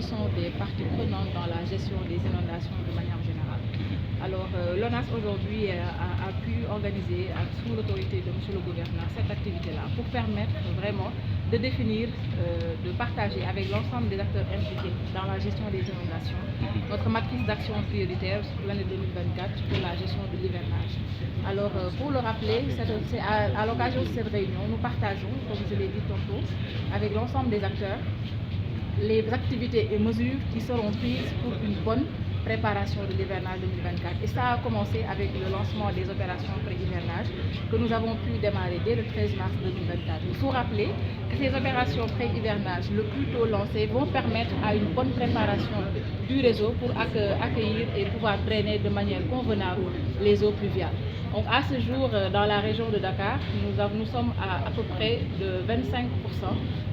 qui sont des parties prenantes dans la gestion des inondations de manière générale. Alors, l'ONAS aujourd'hui a pu organiser, sous l'autorité de M. le gouverneur, cette activité-là pour permettre vraiment de définir, de partager avec l'ensemble des acteurs impliqués dans la gestion des inondations notre matrice d'action prioritaire pour l'année 2024 pour la gestion de l'hivernage. Alors, pour le rappeler, c'est à l'occasion de cette réunion, nous partageons, comme je l'ai dit tantôt, avec l'ensemble des acteurs, les activités et mesures qui seront prises pour une bonne préparation de l'hivernage 2024. Et ça a commencé avec le lancement des opérations pré-hivernage que nous avons pu démarrer dès le 13 mars 2024. Il faut rappeler que ces opérations pré-hivernage le plus tôt lancées vont permettre à une bonne préparation du réseau pour accueillir et pouvoir drainer de manière convenable les eaux pluviales. Donc à ce jour, dans la région de Dakar, nous sommes à peu près de 25%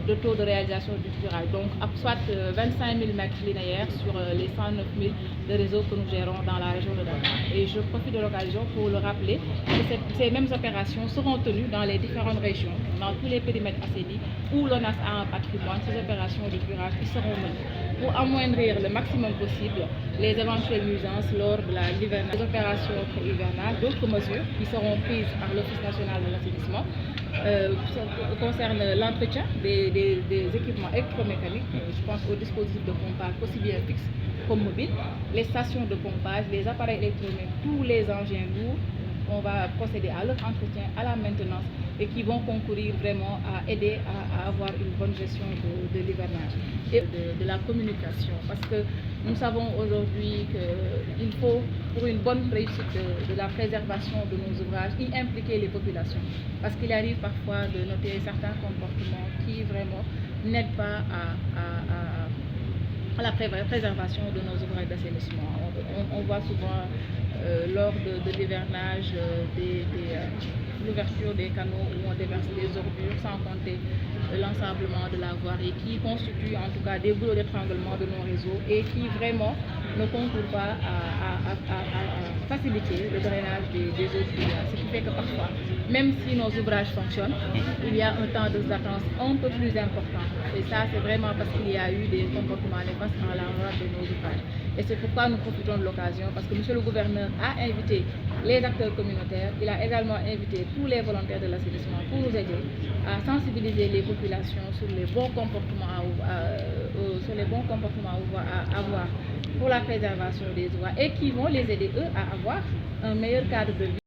de taux de réalisation du curage, donc soit 25 000 mètres linéaires sur les 109 000 de réseaux que nous gérons dans la région de Dakar. Et je profite de l'occasion pour le rappeler que ces mêmes opérations seront tenues dans les différentes régions, dans tous les périmètres assainis où l'ONAS a un patrimoine. Ces opérations de curage qui seront menées pour amoindrir le maximum possible les éventuelles nuisances lors de l'hivernage. Les opérations hivernales, d'autres mesures qui seront prises par l'Office national de l'assainissement concernent l'entretien des équipements électromécaniques. Je pense aux dispositifs de pompage aussi bien fixes comme mobiles, les stations de pompage, les appareils électroniques, tous les engins lourds. On va procéder à leur entretien, à la maintenance et qui vont concourir vraiment à aider à avoir une bonne gestion de l'hivernage et de la communication. Parce que nous savons aujourd'hui qu'il faut, pour une bonne réussite de la préservation de nos ouvrages, y impliquer les populations. Parce qu'il arrive parfois de noter certains comportements qui vraiment n'aident pas à la préservation de nos ouvrages d'assainissement. On voit souvent lors de l'hivernage l'ouverture des canaux où on déverse des ordures sans compter l'ensablement de la voirie qui constitue en tout cas des goulots d'étranglement de nos réseaux et qui vraiment ne concourent pas à faciliter le drainage des eaux pluviales. Ce qui fait que parfois, même si nos ouvrages fonctionnent, il y a un temps de latence un peu plus important. Et ça, c'est vraiment parce qu'il y a eu des comportements néfastes en l'endroit de nos ouvrages. Et c'est pourquoi nous profitons de l'occasion, parce que M. le gouverneur a invité les acteurs communautaires, il a également invité tous les volontaires de l'assainissement pour nous aider à sensibiliser les populations sur les bons comportements à avoir pour la préservation des oies et qui vont les aider, eux, à avoir un meilleur cadre de vie.